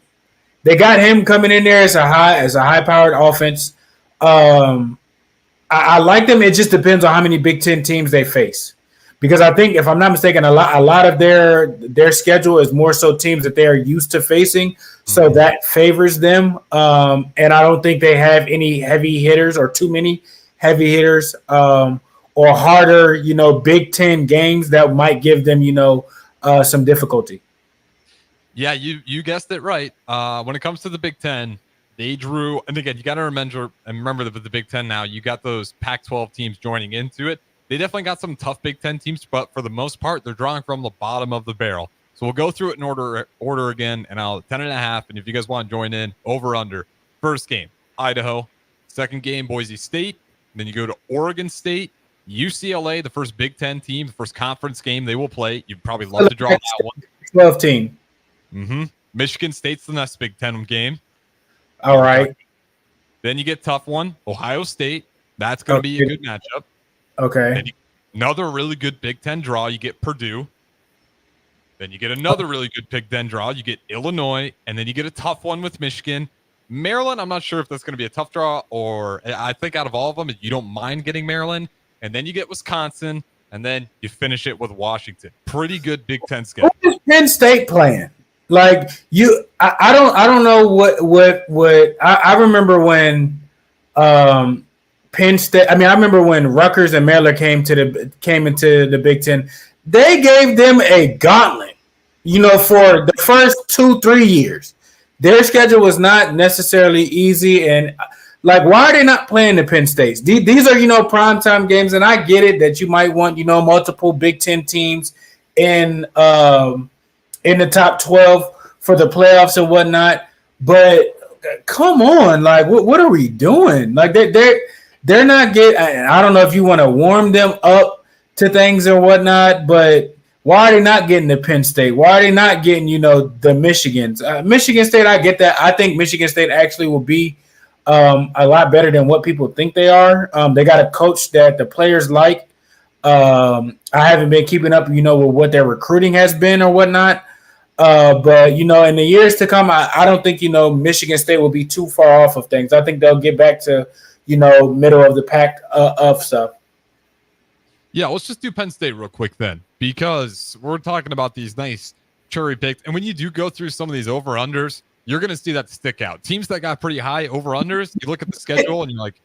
They got him coming in there as a high-powered offense. I like them. It just depends on how many Big Ten teams they face, because I think, if I'm not mistaken, a lot of their schedule is more so teams that they are used to facing, so that favors them. And I don't think they have any heavy hitters or too many heavy hitters or harder, you know, Big Ten games that might give them, you know, some difficulty. Yeah, you guessed it right. When it comes to the Big Ten, they drew, and again, you got to remember that with the Big Ten now, you got those Pac-12 teams joining into it. They definitely got some tough Big Ten teams, but for the most part, they're drawing from the bottom of the barrel. So we'll go through it in order again, and I'll 10.5. And if you guys want to join in, over under. First game, Idaho. Second game, Boise State. Then you go to Oregon State, UCLA, the first Big Ten team, the first conference game they will play. You'd probably love to draw that one. 12 team. Michigan State's the next Big Ten game. All right. Then you get tough one, Ohio State. That's going to be a good matchup. Okay. Then another really good Big Ten draw. You get Purdue. Then you get another really good Big Ten draw. You get Illinois, and then you get a tough one with Michigan. Maryland, I'm not sure if that's going to be a tough draw, or I think out of all of them, you don't mind getting Maryland. And then you get Wisconsin, and then you finish it with Washington. Pretty good Big Ten schedule. What is Penn State playing? Like I don't know what I remember when Penn State. I mean, I remember when Rutgers and Maryland came into the Big Ten. They gave them a gauntlet, you know, for the first 2-3 years. Their schedule was not necessarily easy, and like, why are they not playing the Penn States? These are, you know, primetime games, and I get it that you might want, you know, multiple Big Ten teams in the top 12 for the playoffs and whatnot, but come on, like, what are we doing? Like, they're not getting. I don't know if you want to warm them up to things or whatnot, but why are they not getting the Penn State? Why are they not getting, you know, the Michigans? Michigan State, I get that. I think Michigan State actually will be a lot better than what people think they are. They got a coach that the players like. I haven't been keeping up, you know, with what their recruiting has been or whatnot. But, you know, in the years to come, I don't think, you know, Michigan State will be too far off of things. I think they'll get back to, you know, middle of the pack of stuff. Yeah, let's just do Penn State real quick then, because we're talking about these nice cherry picks. And when you do go through some of these over-unders, you're going to see that stick out. Teams that got pretty high over-unders, you look at the schedule and you're like,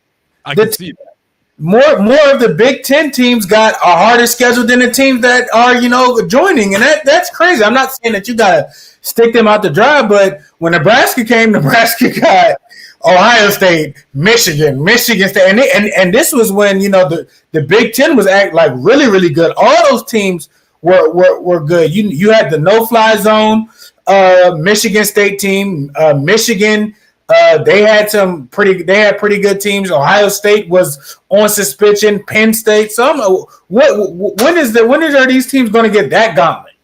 I can see that. More of the Big Ten teams got a harder schedule than the teams that are, you know, joining, and that's crazy. I'm not saying that you gotta stick them out to dry, but when Nebraska came, Nebraska got Ohio State, Michigan State, and this was when, you know, the Big Ten was like really, really good. All those teams were good. You had the no-fly zone, Michigan State team, Michigan. They had pretty good teams. Ohio State was on suspension. Penn State. When are these teams going to get that gauntlet?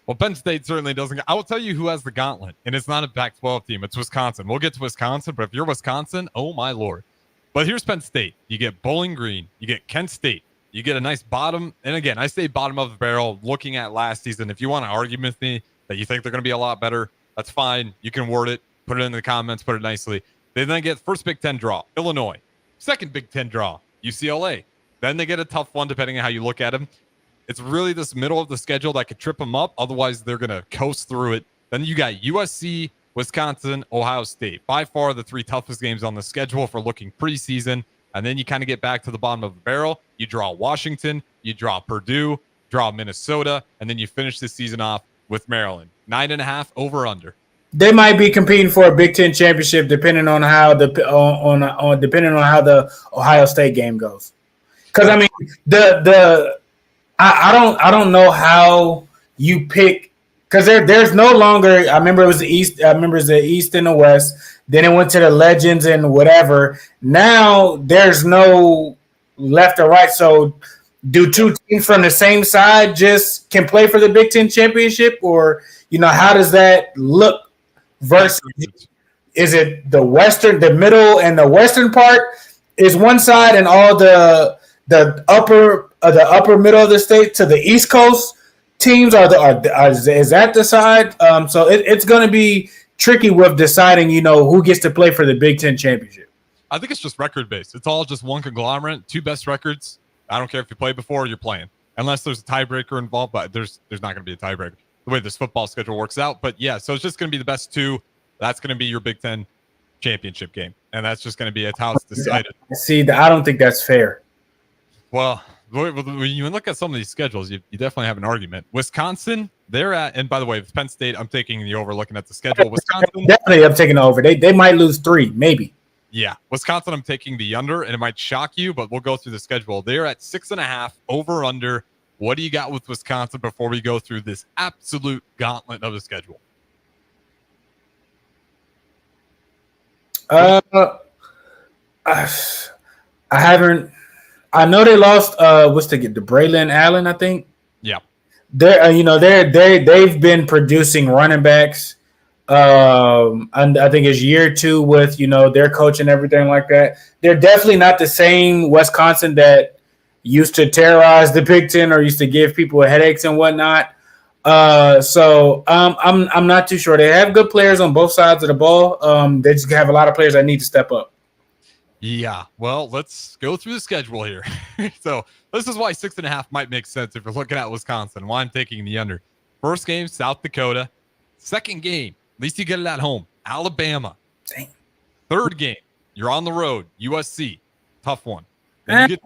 Well, Penn State certainly doesn't. I will tell you who has the gauntlet, and it's not a Pac-12 team. It's Wisconsin. We'll get to Wisconsin, but if you're Wisconsin, oh my Lord. But here's Penn State. You get Bowling Green. You get Kent State. You get a nice bottom. And again, I say bottom of the barrel looking at last season. If you want to argue with me that you think they're going to be a lot better, that's fine. You can word it. Put it in the comments, put it nicely. They then get first Big Ten draw, Illinois. Second Big Ten draw, UCLA. Then they get a tough one depending on how you look at them. It's really this middle of the schedule that could trip them up. Otherwise, they're going to coast through it. Then you got USC, Wisconsin, Ohio State. By far the three toughest games on the schedule for looking preseason. And then you kind of get back to the bottom of the barrel. You draw Washington, you draw Purdue, draw Minnesota, and then you finish the season off with Maryland. 9.5 over under. They might be competing for a Big Ten championship, depending on how depending on how the Ohio State game goes. Because I mean, I don't know how you pick, because there's no longer. I remember it was the East. I remember it was the East and the West. Then it went to the Legends and whatever. Now there's no left or right. So do two teams from the same side just can play for the Big Ten championship, or how does that look? Versus, is it the middle and the western part is one side, and all the upper middle of the state to the East Coast teams is that the side? So it's going to be tricky with deciding, who gets to play for the Big Ten championship. I think it's just record based. It's all just one conglomerate, two best records. I don't care if you play before or you're playing, unless there's a tiebreaker involved. But there's not going to be a tiebreaker the way this football schedule works out. But yeah, so it's just going to be the best two. That's going to be your Big Ten championship game, and that's just going to be how it's decided. See, I don't think that's fair. Well, when you look at some of these schedules, you definitely have an argument. Wisconsin, they're at, and by the way, with Penn State, I'm taking the over looking at the schedule. Wisconsin, definitely I'm taking the over. They might lose 3, maybe. Yeah, Wisconsin, I'm taking the under, and it might shock you, but we'll go through the schedule. They're at 6.5 over under. What do you got with Wisconsin before we go through this absolute gauntlet of the schedule? I haven't. I know they lost. What's the Braylon Allen? I think. Yeah. They've been producing running backs. And I think it's year 2 with their coach and everything like that. They're definitely not the same Wisconsin that used to terrorize the Big Ten or used to give people headaches and whatnot. So I'm not too sure. They have good players on both sides of the ball. They just have a lot of players that need to step up. Yeah, well, let's go through the schedule here. So this is why 6.5 might make sense if you're looking at Wisconsin. Why I'm taking the under. First game, South Dakota. Second game, at least you get it at home, Alabama. Dang. Third game, you're on the road, USC. Tough one. Then you get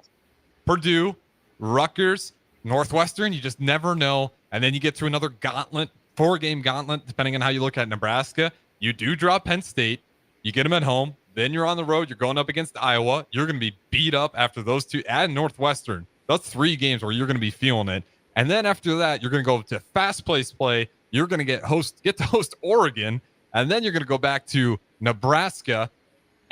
Purdue, Rutgers, Northwestern. You just never know. And then you get to another gauntlet, 4-game gauntlet, depending on how you look at Nebraska. You do drop Penn State. You get them at home. Then you're on the road. You're going up against Iowa. You're going to be beat up after those 2 and Northwestern. That's 3 games where you're going to be feeling it. And then after that, you're going to go to fast-paced play. You're going to get to host Oregon. And then you're going to go back to Nebraska.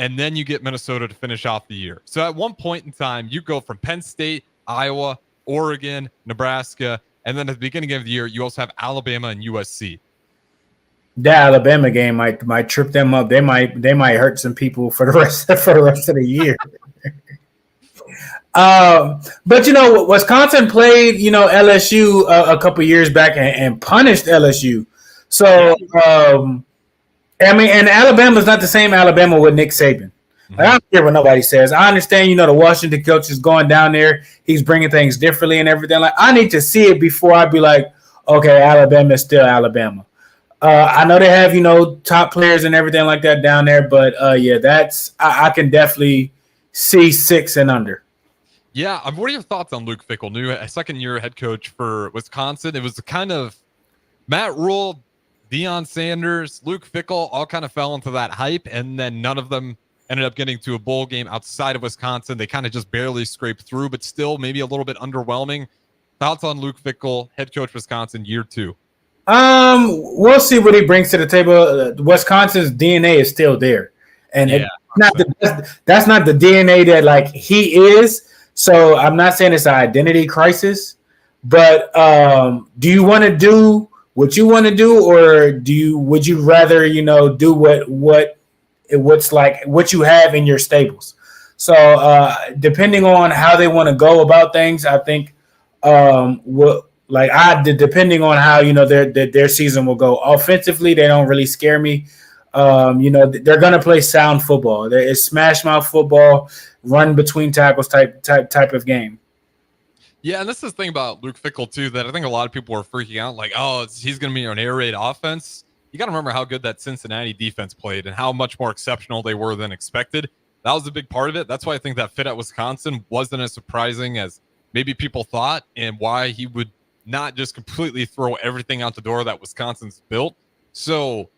And then you get Minnesota to finish off the year. So at one point in time, you go from Penn State, Iowa, Oregon, Nebraska. And then at the beginning of the year, you also have Alabama and USC. That Alabama game might trip them up. They might hurt some people for the rest of the year. But Wisconsin played LSU a couple years back and punished LSU. So and Alabama's not the same Alabama with Nick Saban. I don't care what nobody says. I understand, the Washington coach is going down there. He's bringing things differently and everything. Like, I need to see it before I be like, okay, Alabama is still Alabama. I know they have, top players and everything like that down there. But, I can definitely see 6 and under. Yeah. What are your thoughts on Luke Fickell, new second-year head coach for Wisconsin? It was kind of Matt Rule, Deion Sanders, Luke Fickell all kind of fell into that hype, and then none of them ended up getting to a bowl game outside of Wisconsin. They kind of just barely scraped through, but still maybe a little bit underwhelming. Thoughts on Luke Fickell, head coach Wisconsin, year 2? We'll see what he brings to the table. Wisconsin's DNA is still there, and that's not the DNA that like he is. So I'm not saying it's an identity crisis, but do you want to do what you want to do, or would you rather do what's like what you have in your stables? So depending on how they want to go about things, I think depending on how their season will go. Offensively, they don't really scare me. They're gonna play sound football. It's smash mouth football, run between tackles type of game. Yeah, and this is the thing about Luke Fickell too that I think a lot of people are freaking out, like, oh, he's gonna be an air raid offense. You got to remember how good that Cincinnati defense played and how much more exceptional they were than expected. That was a big part of it. That's why I think that fit at Wisconsin wasn't as surprising as maybe people thought, and why he would not just completely throw everything out the door that Wisconsin's built. So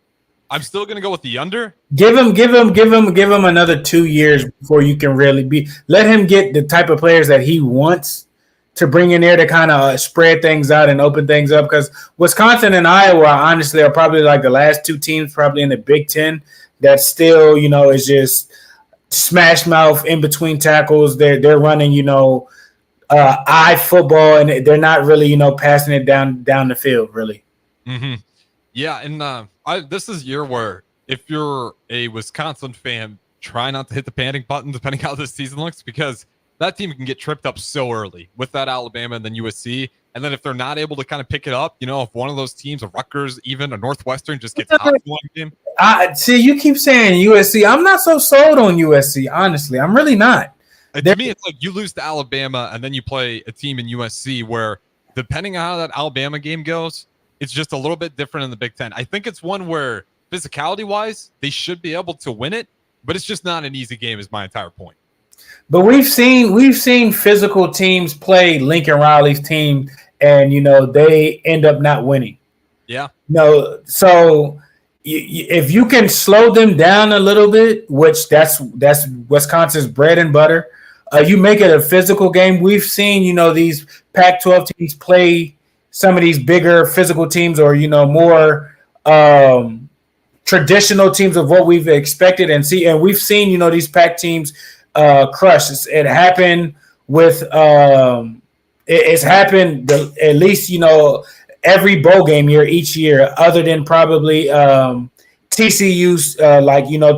I'm still going to go with the under. Give him another 2 years before you can really be. Let him get the type of players that he wants to bring in there to kind of spread things out and open things up. Because Wisconsin and Iowa, honestly, are probably like the last two teams probably in the Big Ten that still, is just smash mouth in between tackles. They're running, eye football, and they're not really, passing it down the field, really. Mm-hmm. Yeah, and this is a year where if you're a Wisconsin fan, try not to hit the panic button depending how this season looks, because that team can get tripped up so early with that Alabama and then USC. And then if they're not able to kind of pick it up, if one of those teams, a Rutgers, even a Northwestern, just gets hot in one game. See, you keep saying USC. I'm not so sold on USC, honestly. I'm really not. To me, it's like you lose to Alabama and then you play a team in USC where, depending on how that Alabama game goes, it's just a little bit different in the Big Ten. I think it's one where physicality-wise, they should be able to win it, but it's just not an easy game is my entire point. But we've seen physical teams play Lincoln Riley's team, and they end up not winning. Yeah. So if you can slow them down a little bit, which that's Wisconsin's bread and butter, you make it a physical game. We've seen these Pac-12 teams play some of these bigger physical teams, or more traditional teams of what we've expected and see. And we've seen these Pac teams crush. It happened with it's happened at least every bowl game each year, other than probably TCU's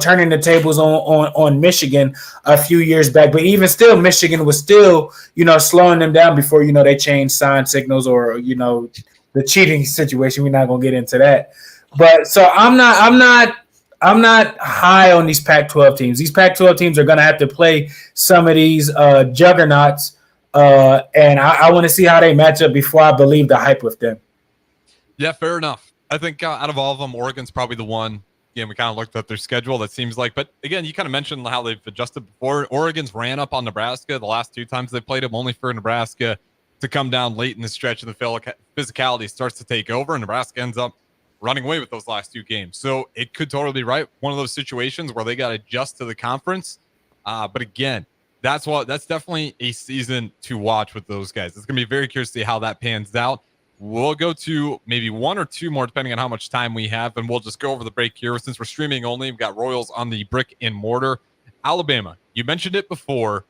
turning the tables on Michigan a few years back. But even still, Michigan was still slowing them down before they changed sign signals or the cheating situation. We're not gonna get into that. But so I'm not high on these Pac-12 teams. These Pac-12 teams are gonna have to play some of these juggernauts, and I want to see how they match up before I believe the hype with them. Yeah, fair enough. I think out of all of them, Oregon's probably the one. Again, we kind of looked at their schedule. That seems like, but again, you kind of mentioned how they've adjusted before. Oregon's ran up on Nebraska the last two times they played them, only for Nebraska to come down late in the stretch, and the physicality starts to take over, and Nebraska ends up running away with those last two games. So it could totally be right. One of those situations where they got to adjust to the conference. But again, that's definitely a season to watch with those guys. It's going to be very curious to see how that pans out. We'll go to maybe one or two more, depending on how much time we have, and we'll just go over the break here. Since we're streaming only, we've got Royals on the brick and mortar. Alabama, you mentioned it before.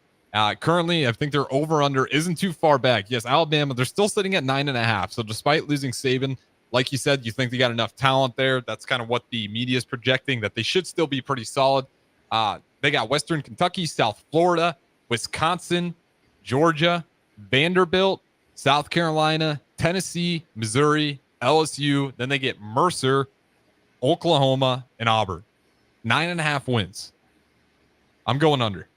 Currently, I think their over-under isn't too far back. Yes, Alabama, they're still sitting at 9.5. So despite losing Saban, like you said, you think they got enough talent there. That's kind of what the media is projecting, that they should still be pretty solid. They got Western Kentucky, South Florida, Wisconsin, Georgia, Vanderbilt, South Carolina, Tennessee, Missouri, LSU. Then they get Mercer, Oklahoma, and Auburn. 9.5 wins. I'm going under.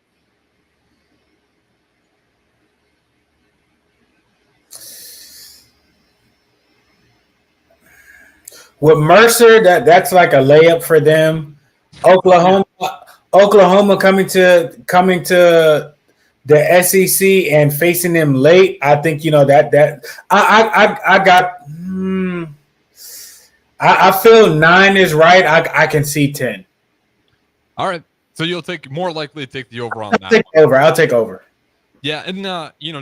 With Mercer, that's like a layup for them. Oklahoma coming to the SEC and facing them late. I think I feel 9 is right. I can see 10. All right, so you'll more likely to take the over on that. I'll take over. Yeah, and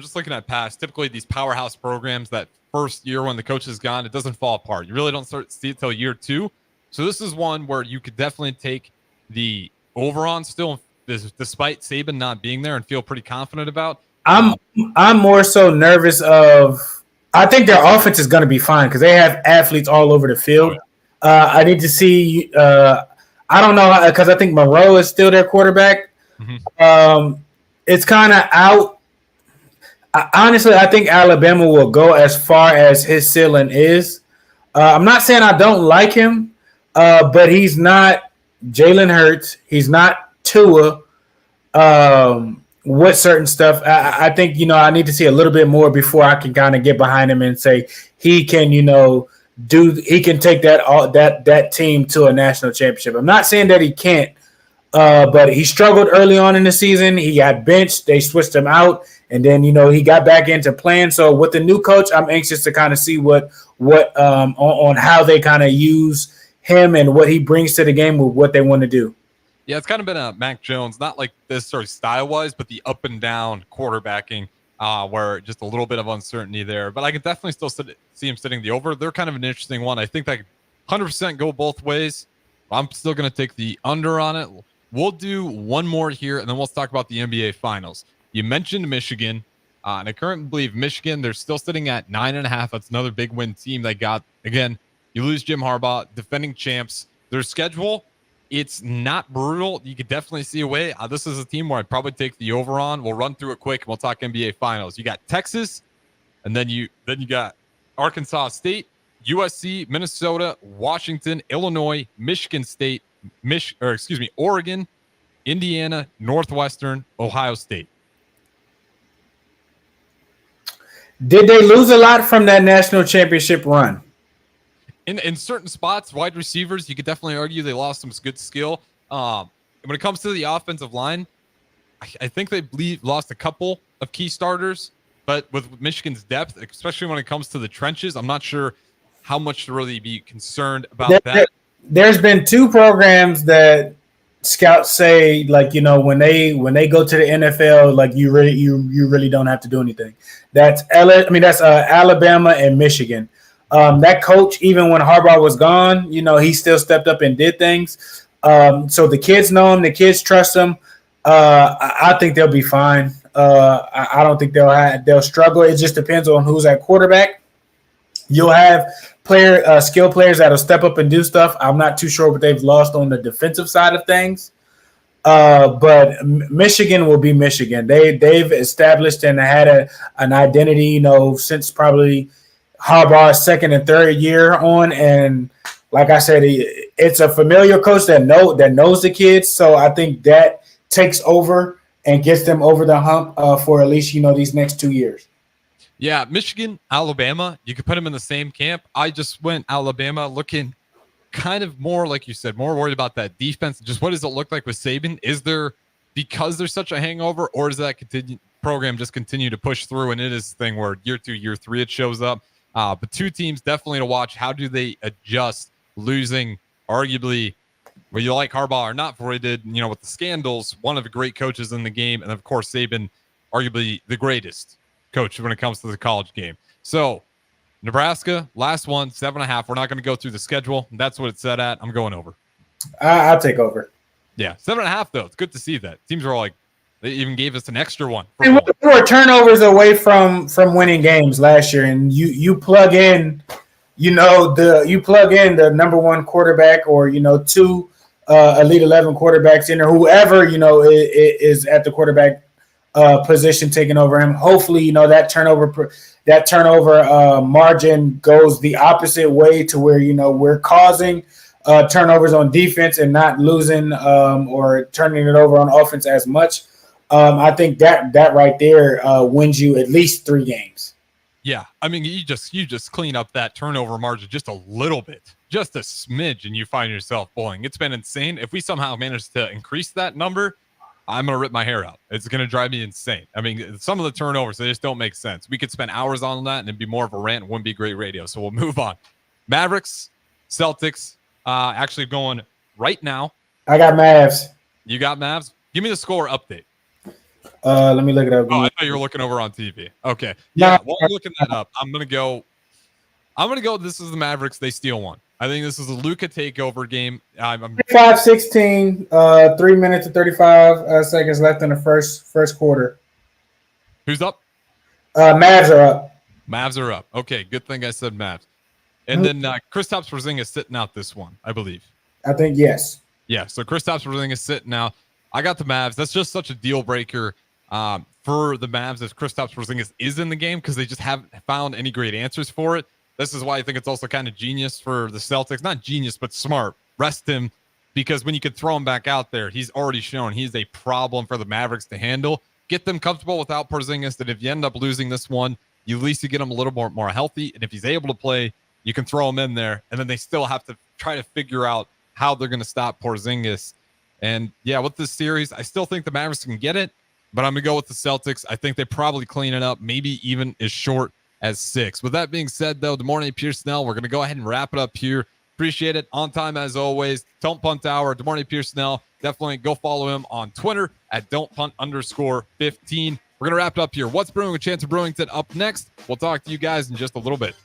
just looking at past, typically these powerhouse programs, that first year when the coach is gone, it doesn't fall apart. You really don't start to see it till year 2. So this is one where you could definitely take the over on still, despite Saban not being there, and feel pretty confident about. I'm more so nervous of. I think their offense is going to be fine because they have athletes all over the field. I need to see. I don't know because I think Monroe is still their quarterback. Mm-hmm. It's kind of out. Honestly, I think Alabama will go as far as his ceiling is. I'm not saying I don't like him, but he's not Jalen Hurts. He's not Tua with certain stuff. I think, I need to see a little bit more before I can kind of get behind him and say he can, he can take that team to a national championship. I'm not saying that he can't, but he struggled early on in the season. He got benched. They switched him out. And then, he got back into playing. So with the new coach, I'm anxious to kind of see what on how they kind of use him and what he brings to the game with what they want to do. Yeah, it's kind of been a Mac Jones, not like this sort of style-wise, but the up and down quarterbacking, where just a little bit of uncertainty there. But I could definitely still see him sitting the over. They're kind of an interesting one. I think that 100% go both ways. I'm still going to take the under on it. We'll do one more here, and then we'll talk about the NBA Finals. You mentioned Michigan, and I currently believe Michigan, they're still sitting at 9.5. That's another big win team they got. Again, you lose Jim Harbaugh, defending champs. Their schedule, it's not brutal. You could definitely see a way. This is a team where I'd probably take the over on. We'll run through it quick, and we'll talk NBA Finals. You got Texas, and then you got Arkansas State, USC, Minnesota, Washington, Illinois, Michigan State, Oregon, Indiana, Northwestern, Ohio State. Did they lose a lot from that national championship run? In certain spots, wide receivers, you could definitely argue they lost some good skill. When it comes to the offensive line, I think they lost a couple of key starters, but with Michigan's depth, especially when it comes to the trenches, I'm not sure how much to really be concerned about that. There's been two programs that scouts say, like, you know, when they go to the NFL, like you really don't have to do anything. That's Alabama and Michigan. That coach, even when Harbaugh was gone, you know, he still stepped up and did things. So the kids know him, the kids trust him. I think they'll be fine. I don't think they'll struggle. It just depends on who's at quarterback. You'll have skill players that'll step up and do stuff. I'm not too sure what they've lost on the defensive side of things. But Michigan will be Michigan. They've established and had an identity, you know, since probably Harbaugh's second and third year on. And like I said, it's a familiar coach that knows the kids. So I think that takes over and gets them over the hump for at least, you know, these next 2 years. Yeah, Michigan, Alabama, you could put them in the same camp. I just went Alabama looking kind of more, like you said, more worried about that defense. Just what does it look like with Saban? Is there, because there's such a hangover, or does that program just continue to push through? And it is the thing where year 2, year 3, it shows up. But two teams definitely to watch. How do they adjust losing, arguably, whether you like Harbaugh or not, for what he did, you know, with the scandals, one of the great coaches in the game, and of course Saban, arguably the greatest coach when it comes to the college game. So Nebraska, last one, 7.5. We're not going to go through the schedule. That's what it's set at. I'm going over. I'll take over. Yeah, 7.5 though. It's good to see that. Teams are all like, they even gave us an extra one. And we were turnovers away from winning games last year, and you plug in, you know, the number one quarterback, or, you know, two Elite 11 quarterbacks in, or whoever, you know, is at the quarterback position taking over him. Hopefully, you know, that turnover margin goes the opposite way, to where, you know, we're causing turnovers on defense and not losing or turning it over on offense as much. I think that right there wins you at least 3 games. Yeah, I mean, you just clean up that turnover margin just a little bit, just a smidge, and you find yourself bowling. It's been insane. If we somehow manage to increase that number, I'm going to rip my hair out. It's going to drive me insane. I mean, some of the turnovers, they just don't make sense. We could spend hours on that and it'd be more of a rant. It wouldn't be great radio. So we'll move on. Mavericks, Celtics, actually going right now. I got Mavs. You got Mavs? Give me the score update. Let me look it up. Oh, I thought you were looking over on TV. Okay. Yeah, while I'm looking that up, I'm gonna go. This is the Mavericks. They steal one. I think this is a Luka takeover game. 5-16, 3 minutes and 35 seconds left in the first quarter. Who's up? Mavs are up. Mavs are up. Okay, good thing I said Mavs. And then Kristaps Porzingis sitting out this one, I believe. I think yes. Yeah, so Kristaps Porzingis sitting out. I got the Mavs. That's just such a deal breaker for the Mavs if Kristaps Porzingis is in the game, because they just haven't found any great answers for it. This is why I think it's also kind of genius for the Celtics. Not genius, but smart. Rest him, because when you could throw him back out there, he's already shown he's a problem for the Mavericks to handle. Get them comfortable without Porzingis, that if you end up losing this one, you at least get him a little more healthy. And if he's able to play, you can throw him in there. And then they still have to try to figure out how they're going to stop Porzingis. And yeah, with this series, I still think the Mavericks can get it, but I'm going to go with the Celtics. I think they probably clean it up, maybe even as short as 6. With that being said, though, the morning Pierson-El, we're going to go ahead and wrap it up here Appreciate it. On time as always. Don't Punt Hour. Good morning, Pierson-El. Definitely go follow him on Twitter at don'tpunt_15. We're going to wrap it up here. What's brewing with Chance of Brewington up next? We'll talk to you guys in just a little bit.